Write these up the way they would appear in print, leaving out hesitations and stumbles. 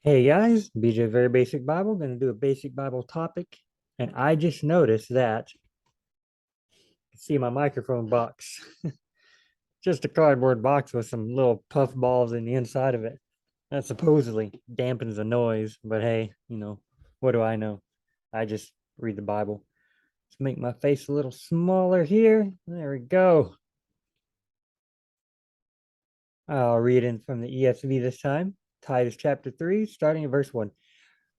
Hey guys, BJ Very Basic Bible. Going to do a basic Bible topic. And I just noticed that, see my microphone box, just a cardboard box with some little puff balls in the inside of it. That supposedly dampens the noise, but hey, what do I know? I just read the Bible. Let's make my face a little smaller here. There we go. I'll read in from the ESV this time. Titus chapter 3, starting at verse 1.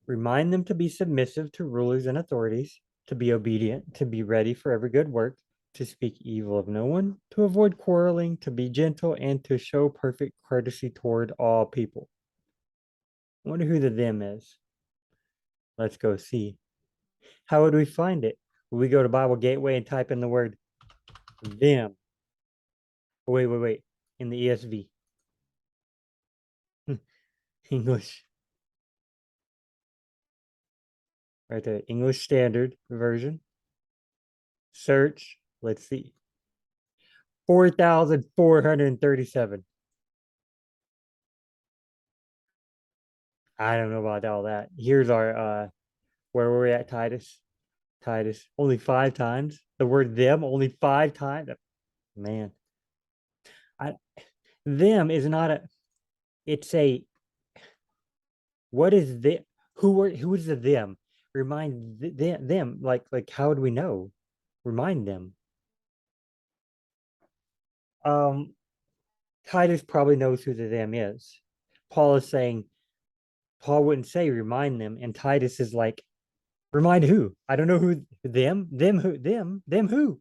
Remind them to be submissive to rulers and authorities, to be obedient, to be ready for every good work, to speak evil of no one, to avoid quarreling, to be gentle, and to show perfect courtesy toward all people. I wonder who the them is. Let's go see. How would we find it? We go to Bible Gateway and type in the word them. Wait. In the ESV. English. Right there. English Standard Version. Search. Let's see. 4,437. I don't know about all that. Here's our where were we at, Titus? Titus. Only 5 times. The word them only 5 times. Man. I them is not a it's a what is the who is the them? Remind them like how would we know? Remind them. Um Titus probably knows who the them is. Paul is saying Paul wouldn't say remind them, and Titus is like, remind who? I don't know who them who them who.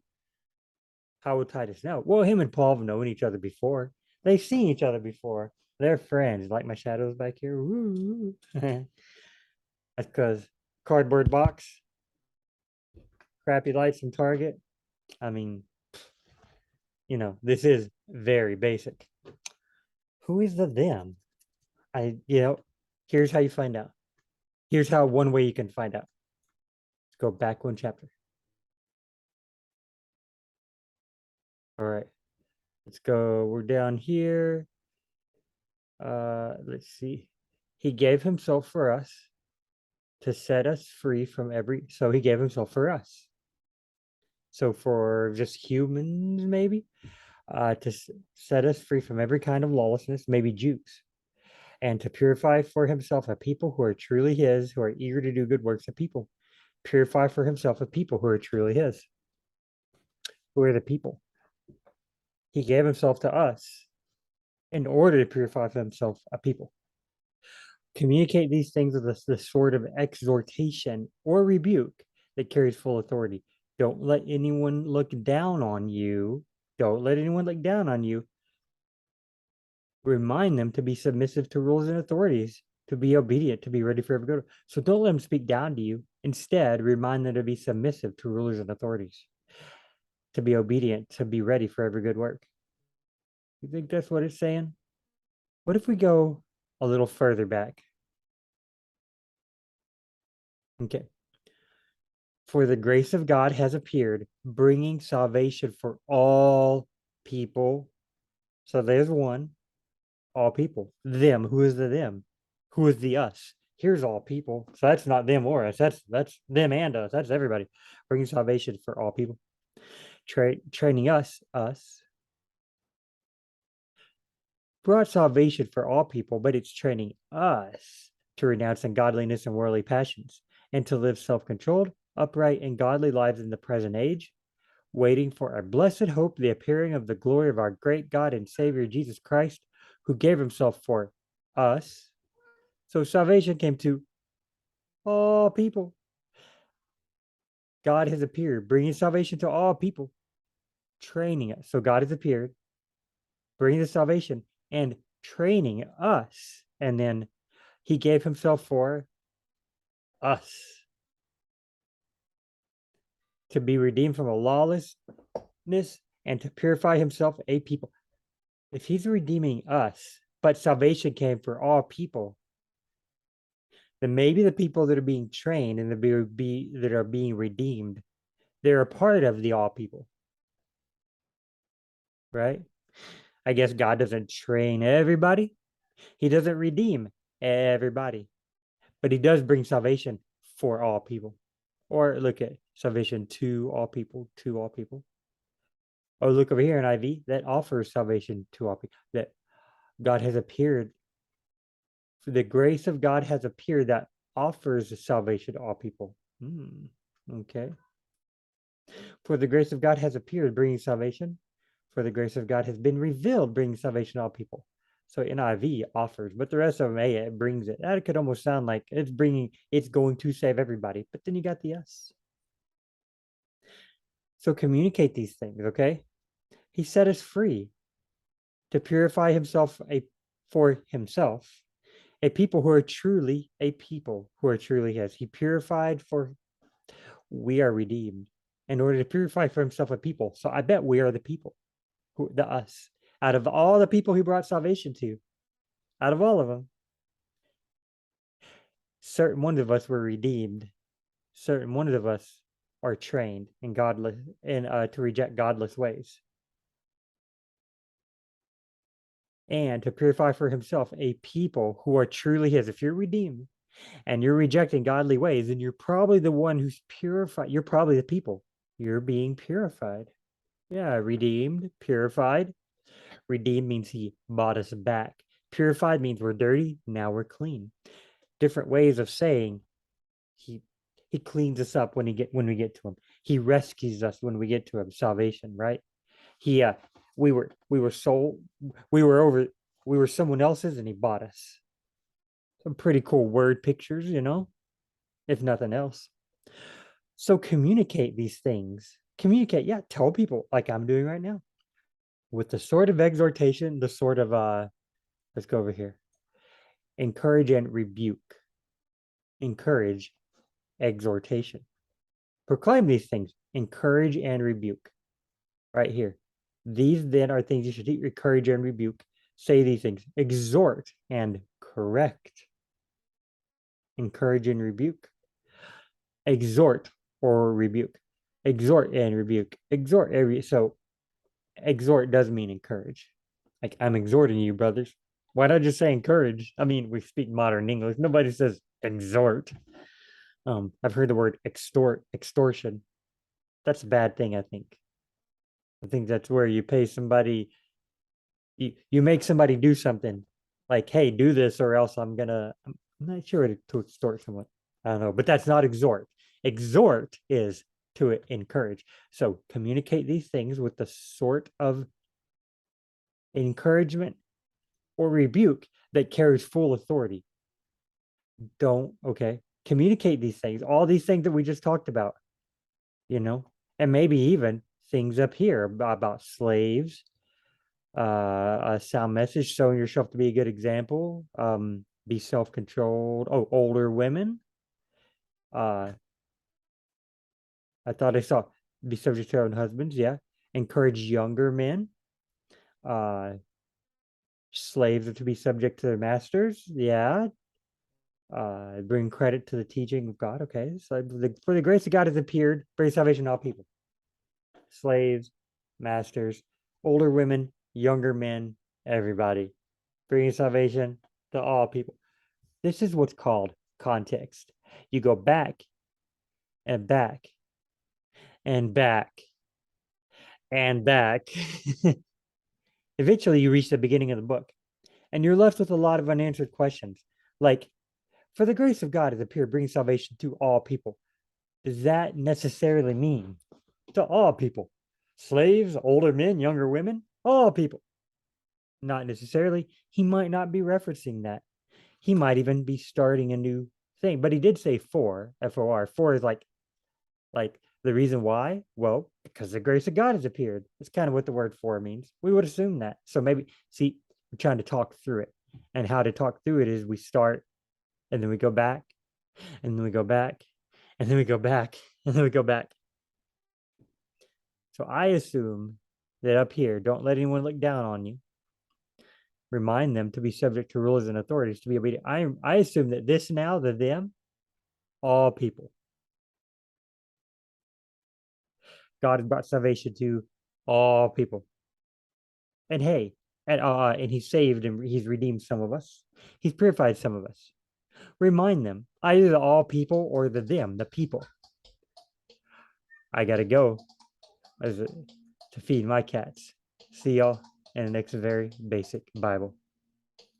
How would Titus know? Well, him and Paul have known each other before. They've seen each other before. They're friends, like my shadows back here. Woo. That's because cardboard box, crappy lights from Target. I mean, this is very basic. Who is the them? Here's how you find out. Here's how one way you can find out. Let's go back one chapter. All right. Let's go. We're down here. Let's see. He gave himself for us to set us free from so he gave himself for us. So for just humans, maybe, to set us free from every kind of lawlessness, maybe Jews, and to purify for himself a people who are truly his, who are eager to do good works of people. Purify for himself a people who are truly his. Who are the people? He gave himself to us in order to purify for himself a people. Communicate these things with the sort of exhortation or rebuke that carries full authority. Don't let anyone look down on you. Don't let anyone look down on you. Remind them to be submissive to rules and authorities, to be obedient, to be ready for every good. So don't let them speak down to you. Instead, remind them to be submissive to rulers and authorities, to be obedient, to be ready for every good work. You think that's what it's saying? What if we go a little further back? Okay. For the grace of God has appeared, bringing salvation for all people. So there's one, all people. Them, who is the them? Who is the us? Here's all people. So that's not them or us. That's them and us. That's everybody. Bringing salvation for all people. Training us brought salvation for all people, but it's training us to renounce ungodliness and worldly passions and to live self-controlled, upright, and godly lives in the present age, waiting for our blessed hope, the appearing of the glory of our great God and Savior Jesus Christ, who gave himself for us. So salvation came to all people. God has appeared, bringing salvation to all people, training us. So God has appeared, bringing the salvation and training us. And then he gave himself for us to be redeemed from a lawlessness and to purify himself a people. If he's redeeming us, but salvation came for all people, then maybe the people that are being trained and that are being redeemed, they're a part of the all people, right? I guess God doesn't train everybody. He doesn't redeem everybody. but he does bring salvation for all people. Or look at salvation to all people, to all people. Or look over here in IV that offers salvation to all people. That God has appeared, the grace of God has appeared that offers salvation to all people. Okay. For the grace of God has appeared, bringing salvation. For the grace of God has been revealed, bringing salvation to all people. So NIV offers, but the rest of them, it brings it. That could almost sound like it's going to save everybody. But then you got the S. So communicate these things, okay? He set us free to purify himself for himself, a people who are truly his. He purified for we are redeemed in order to purify for himself a people. So I bet we are the people, the us. Out of all the people he brought salvation to, out of all of them, certain ones of us were redeemed. Certain ones of us are trained in godless and to reject godless ways. And to purify for himself a people who are truly his. If you're redeemed and you're rejecting godly ways, then you're probably the one who's purified. You're probably the people. You're being purified. Yeah, redeemed, purified. Redeemed means he bought us back. Purified means we're dirty, now we're clean. Different ways of saying he cleans us up when we get to him. He rescues us when we get to him. Salvation, right? He we were sold, we were someone else's and he bought us. Some pretty cool word pictures, if nothing else. So communicate these things. Communicate, yeah, tell people like I'm doing right now. With the sort of exhortation, the sort of let's go over here. Encourage and rebuke. Encourage, exhortation. Proclaim these things. Encourage and rebuke. Right here. These then are things you should encourage and rebuke. Say these things. Exhort and correct. Encourage and rebuke. Exhort or rebuke. Exhort and rebuke. So exhort does mean encourage. Like I'm exhorting you, brothers. Why not just say encourage? I mean, we speak modern English. Nobody says exhort. I've heard the word extortion. That's a bad thing, I think. I think that's where you pay somebody, you make somebody do something like, hey, do this or else I'm not sure to extort someone. I don't know, but that's not exhort. Exhort is to encourage. So communicate these things with the sort of encouragement or rebuke that carries full authority. Communicate these things, all these things that we just talked about, and maybe even things up here about slaves, a sound message, showing yourself to be a good example, be self-controlled. Older women. I thought I saw be subject to their own husbands. Yeah. Encourage younger men. Slaves are to be subject to their masters. Yeah. Bring credit to the teaching of God. Okay. So for the grace of God has appeared, bring salvation to all people. Slaves, masters, older women, younger men, everybody. Bringing salvation to all people. This is what's called context. You go back and back and back and back. Eventually, you reach the beginning of the book and you're left with a lot of unanswered questions. Like, for the grace of God has appeared, bringing salvation to all people. Does that necessarily mean to all people? Slaves, older men, younger women, all people? Not necessarily. He might not be referencing that. He might even be starting a new thing. But he did say for, F-O-R. For is like the reason why? Well, because the grace of God has appeared. That's kind of what the word for means. We would assume that. So maybe, see, we're trying to talk through it. And how to talk through it is we start and then we go back and then we go back and then we go back and then we go back. So I assume that up here, don't let anyone look down on you. Remind them to be subject to rulers and authorities, to be obedient. I assume that this now, the them, all people. God has brought salvation to all people. And hey, and he's saved and he's redeemed some of us. He's purified some of us. Remind them, either the all people or the them, the people. I gotta go to feed my cats. See y'all in the next very basic Bible.